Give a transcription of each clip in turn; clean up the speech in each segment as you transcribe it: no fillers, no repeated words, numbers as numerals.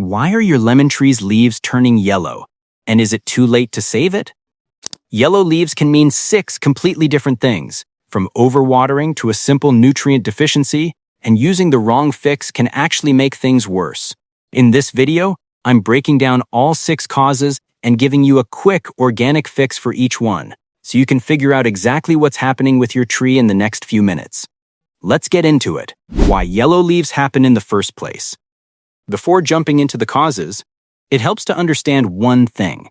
Why are your lemon tree's leaves turning yellow? And is it too late to save it? Yellow leaves can mean 6 completely different things, from overwatering to a simple nutrient deficiency, and using the wrong fix can actually make things worse. In this video, I'm breaking down all 6 causes and giving you a quick organic fix for each one, so you can figure out exactly what's happening with your tree in the next few minutes. Let's get into it. Why yellow leaves happen in the first place. Before jumping into the causes, it helps to understand one thing.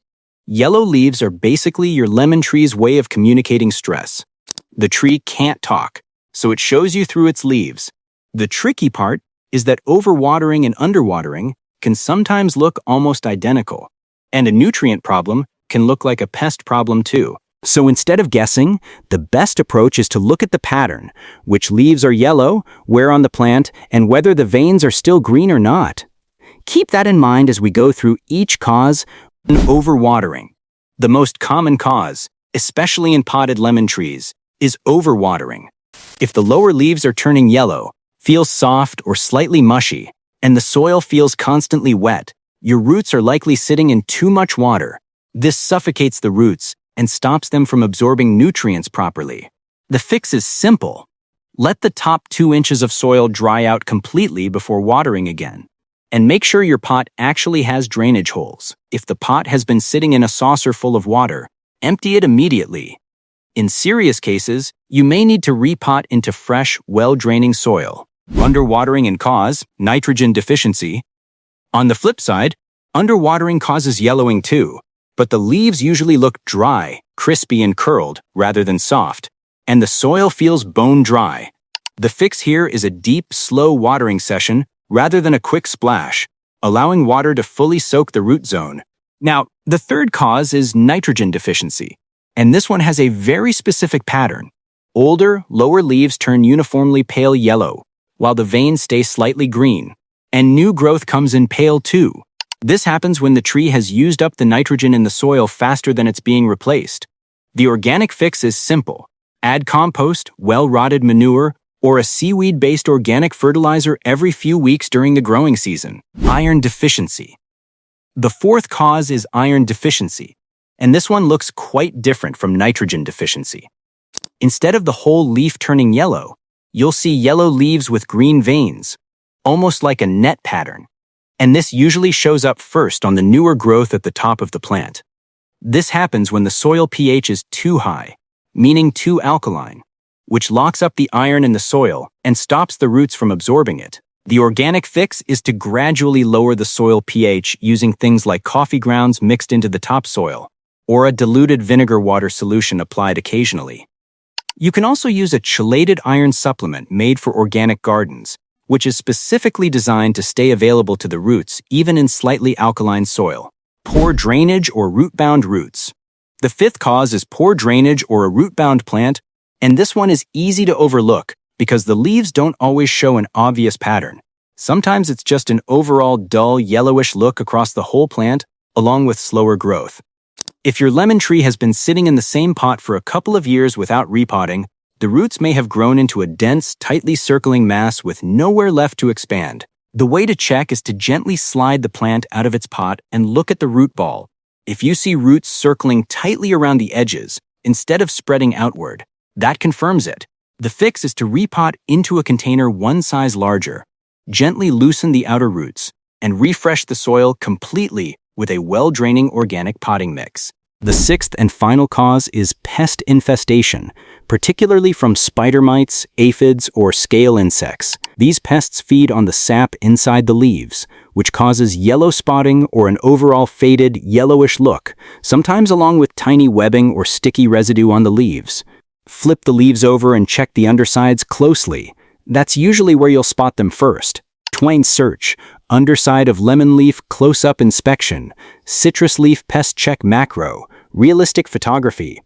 Yellow leaves are basically your lemon tree's way of communicating stress. The tree can't talk, so it shows you through its leaves. The tricky part is that overwatering and underwatering can sometimes look almost identical, and a nutrient problem can look like a pest problem too. So instead of guessing, the best approach is to look at the pattern, which leaves are yellow, where on the plant, and whether the veins are still green or not. Keep that in mind as we go through each cause. Overwatering. The most common cause, especially in potted lemon trees, is overwatering. If the lower leaves are turning yellow, feel soft or slightly mushy, and the soil feels constantly wet, your roots are likely sitting in too much water. This suffocates the roots and stops them from absorbing nutrients properly. The fix is simple. Let the top 2 inches of soil dry out completely before watering again. And make sure your pot actually has drainage holes. If the pot has been sitting in a saucer full of water, empty it immediately. In serious cases, you may need to repot into fresh, well-draining soil. Underwatering and cause nitrogen deficiency. On the flip side, underwatering causes yellowing too, but the leaves usually look dry, crispy and curled rather than soft, and the soil feels bone dry. The fix here is a deep, slow watering session rather than a quick splash, allowing water to fully soak the root zone. Now, the third cause is nitrogen deficiency, and this one has a very specific pattern. Older, lower leaves turn uniformly pale yellow, while the veins stay slightly green, and new growth comes in pale too. This happens when the tree has used up the nitrogen in the soil faster than it's being replaced. The organic fix is simple. Add compost, well-rotted manure, or a seaweed-based organic fertilizer every few weeks during the growing season. Iron deficiency. The fourth cause is iron deficiency, and this one looks quite different from nitrogen deficiency. Instead of the whole leaf turning yellow, you'll see yellow leaves with green veins, almost like a net pattern. And this usually shows up first on the newer growth at the top of the plant. This happens when the soil pH is too high, meaning too alkaline, which locks up the iron in the soil and stops the roots from absorbing it. The organic fix is to gradually lower the soil pH using things like coffee grounds mixed into the topsoil, or a diluted vinegar water solution applied occasionally. You can also use a chelated iron supplement made for organic gardens, which is specifically designed to stay available to the roots even in slightly alkaline soil. Poor drainage or root-bound roots. The fifth cause is poor drainage or a root-bound plant, and this one is easy to overlook because the leaves don't always show an obvious pattern. Sometimes it's just an overall dull yellowish look across the whole plant, along with slower growth. If your lemon tree has been sitting in the same pot for a couple of years without repotting, the roots may have grown into a dense, tightly circling mass with nowhere left to expand. The way to check is to gently slide the plant out of its pot and look at the root ball. If you see roots circling tightly around the edges, instead of spreading outward, that confirms it. The fix is to repot into a container one size larger. Gently loosen the outer roots and refresh the soil completely with a well-draining organic potting mix. The sixth and final cause is pest infestation, particularly from spider mites, aphids, or scale insects. These pests feed on the sap inside the leaves, which causes yellow spotting or an overall faded, yellowish look, sometimes along with tiny webbing or sticky residue on the leaves. Flip the leaves over and check the undersides closely. That's usually where you'll spot them first. Twain search, underside of lemon leaf close-up inspection, citrus leaf pest check macro, realistic photography.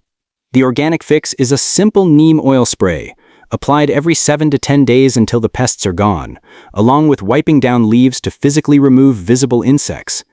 The organic fix is a simple neem oil spray, applied every 7 to 10 days until the pests are gone, along with wiping down leaves to physically remove visible insects.